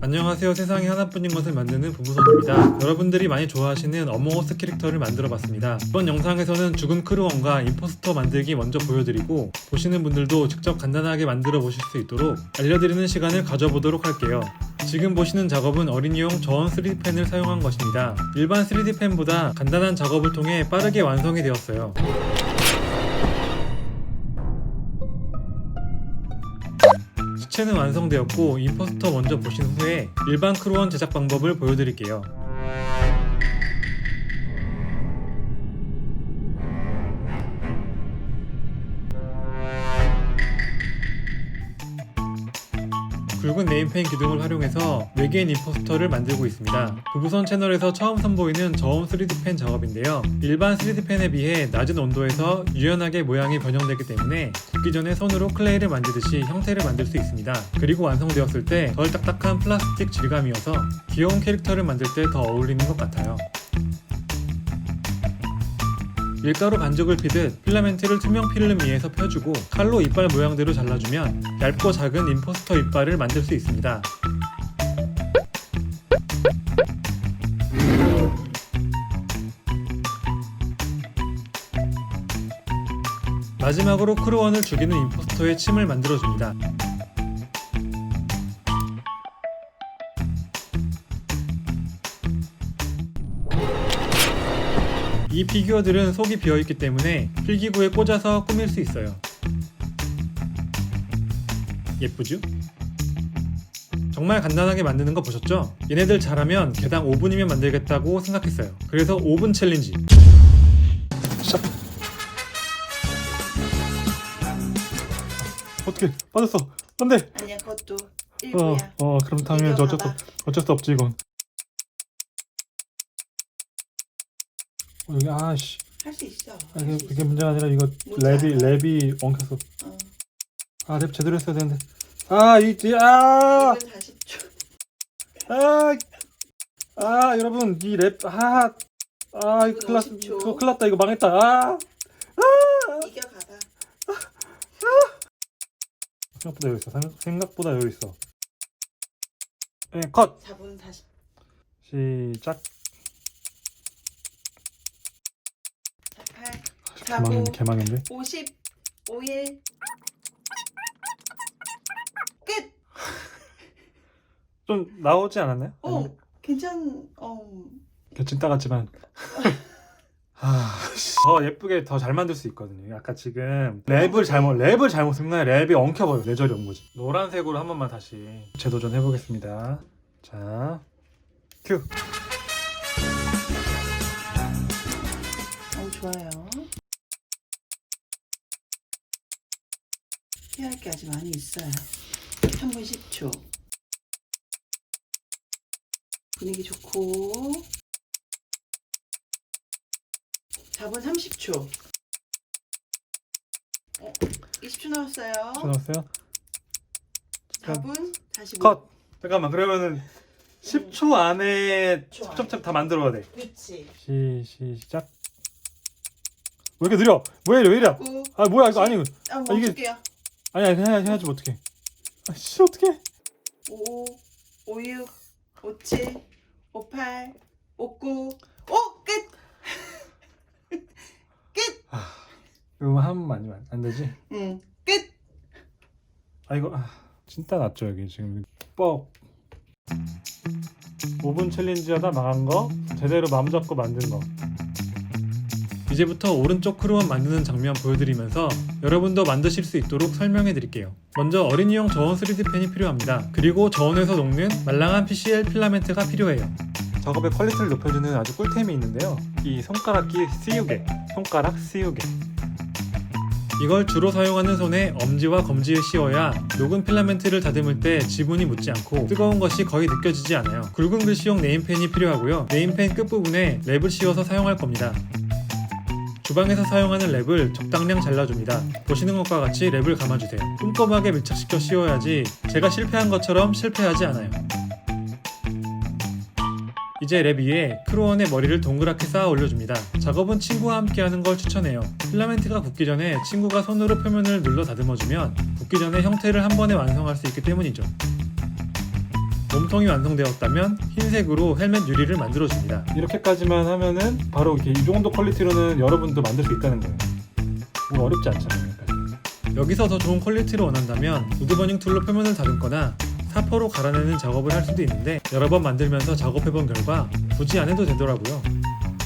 안녕하세요. 세상에 하나뿐인 것을 만드는 부부손입니다. 여러분들이 많이 좋아하시는 어몽어스 캐릭터를 만들어봤습니다. 이번 영상에서는 죽은 크루원과 임포스터 만들기 먼저 보여드리고 보시는 분들도 직접 간단하게 만들어 보실 수 있도록 알려드리는 시간을 가져보도록 할게요. 지금 보시는 작업은 어린이용 저온 3D펜을 사용한 것입니다. 일반 3D펜보다 간단한 작업을 통해 빠르게 완성이 되었어요. 시체는 완성되었고 임포스터 먼저 보신 후에 일반 크루원 제작 방법을 보여드릴게요. 굵은 네임펜 기둥을 활용해서 4개의 임포스터를 만들고 있습니다. 부부선 채널에서 처음 선보이는 저온 3D펜 작업인데요. 일반 3D펜에 비해 낮은 온도에서 유연하게 모양이 변형되기 때문에 굽기 전에 손으로 클레이를 만지듯이 형태를 만들 수 있습니다. 그리고 완성되었을 때 덜 딱딱한 플라스틱 질감이어서 귀여운 캐릭터를 만들 때 더 어울리는 것 같아요. 밀가루 반죽을 피듯 필라멘트를 투명 필름 위에서 펴주고 칼로 이빨 모양대로 잘라주면 얇고 작은 임포스터 이빨을 만들 수 있습니다. 마지막으로 크루원을 죽이는 임포스터의 침을 만들어줍니다. 이 피규어들은 속이 비어있기 때문에 필기구에 꽂아서 꾸밀 수 있어요. 예쁘죠? 정말 간단하게 만드는 거 보셨죠? 얘네들 잘하면 개당 5분이면 만들겠다고 생각했어요. 그래서 5분 챌린지. 시작. 어떻게 빠졌어? 안돼. 아니야, 그것도 일부야. 그럼 당연히 어쩔 수 없지 이건. 여기 아씨. 할 수 있어. 그게 문제가 아니라 이거 랩이 엉켰어. 랩 제대로 했어야 되는데. 이건 40초. 여러분 이 랩 이거 큰일 났다. 이거 망했다. 이겨가봐. 생각보다 여기 있어. 네, 컷. 4분 40. 시작. 8, 4, 5, 개망인데. 50, 5일. 끝. 좀 나오지 않았나요? 개찐 따갔지만. 더 예쁘게 더 잘 만들 수 있거든요. 아까 지금 랩을 잘못 쓴 거야. 랩이 엉켜버려. 뇌절이 온 거지. 노란색으로 한 번만 다시 재도전 해보겠습니다. 자, 큐. 좋아요. 해야 할 게 아주 많이 있어요. 3분 10초. 분위기 좋고. 4분 30초. 20초 나왔어요. 넣었어요? 4분 45초. 컷! 잠깐만, 그러면은 10초 안에 찹찹찹 다 만들어야 돼. 그렇지. 시작. 왜 이렇게 느려? 왜 이래? 뭐야 이거 아니. 멈출게요. 아니 해야지 뭐 어떡해. 어떡해. 5, 5, 6, 5, 7, 5, 8, 5, 9, 끝! 끝! 이거 한 번만 안 되지? 응, 끝! 이거 진짜 낫죠 여기 지금 뻑. 5분 챌린지 하다 망한 거 제대로 마음 잡고 만든 거. 이제부터 오른쪽 크루원 만드는 장면 보여드리면서 여러분도 만드실 수 있도록 설명해 드릴게요. 먼저 어린이용 저온 3D펜이 필요합니다. 그리고 저온에서 녹는 말랑한 PCL 필라멘트가 필요해요. 작업의 퀄리티를 높여주는 아주 꿀템이 있는데요. 이 손가락 씌우개. 이걸 주로 사용하는 손에 엄지와 검지에 씌워야 녹은 필라멘트를 다듬을 때 지문이 묻지 않고 뜨거운 것이 거의 느껴지지 않아요. 굵은 글씨용 네임펜이 필요하고요. 네임펜 끝부분에 랩을 씌워서 사용할 겁니다. 주방에서 사용하는 랩을 적당량 잘라줍니다. 보시는 것과 같이 랩을 감아주세요. 꼼꼼하게 밀착시켜 씌워야지 제가 실패한 것처럼 실패하지 않아요. 이제 랩 위에 크루원의 머리를 동그랗게 쌓아 올려줍니다. 작업은 친구와 함께 하는 걸 추천해요. 필라멘트가 굳기 전에 친구가 손으로 표면을 눌러 다듬어주면 굳기 전에 형태를 한 번에 완성할 수 있기 때문이죠. 몸통이 완성되었다면 흰색으로 헬멧 유리를 만들어줍니다. 이렇게까지만 하면은 바로 이렇게 이 정도 퀄리티로는 여러분도 만들 수 있다는 거예요. 뭐 어렵지 않잖아요. 여기서 더 좋은 퀄리티를 원한다면 우드버닝 툴로 표면을 다듬거나 사포로 갈아내는 작업을 할 수도 있는데 여러 번 만들면서 작업해본 결과 굳이 안 해도 되더라고요.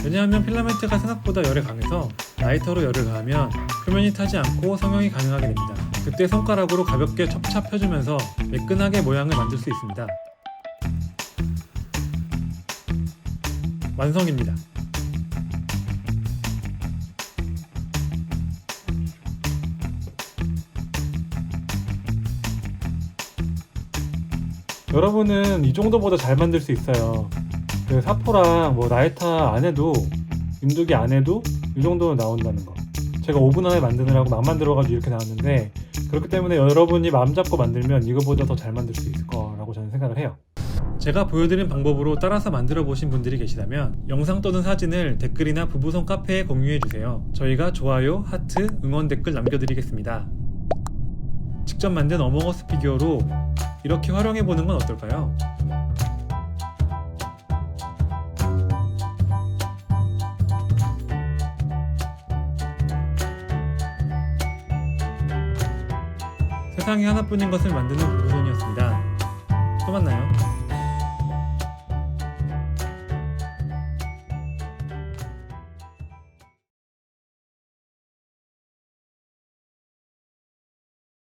왜냐하면 필라멘트가 생각보다 열에 강해서 라이터로 열을 가하면 표면이 타지 않고 성형이 가능하게 됩니다. 그때 손가락으로 가볍게 첩찹 펴주면서 매끈하게 모양을 만들 수 있습니다. 완성입니다. 여러분은 이 정도보다 잘 만들 수 있어요. 그 사포랑 뭐 라이터 안 해도, 윤두기 안 해도 이 정도는 나온다는 거. 제가 5분 안에 만드느라고 막 만들어가지고 이렇게 나왔는데, 그렇기 때문에 여러분이 마음 잡고 만들면 이거보다 더 잘 만들 수 있을 거라고 저는 생각을 해요. 제가 보여드린 방법으로 따라서 만들어 보신 분들이 계시다면 영상 또는 사진을 댓글이나 부부성 카페에 공유해주세요. 저희가 좋아요, 하트, 응원 댓글 남겨드리겠습니다. 직접 만든 어몽어스 피규어로 이렇게 활용해보는 건 어떨까요? 세상에 하나뿐인 것을 만드는 부부손이었습니다. 또 만나요.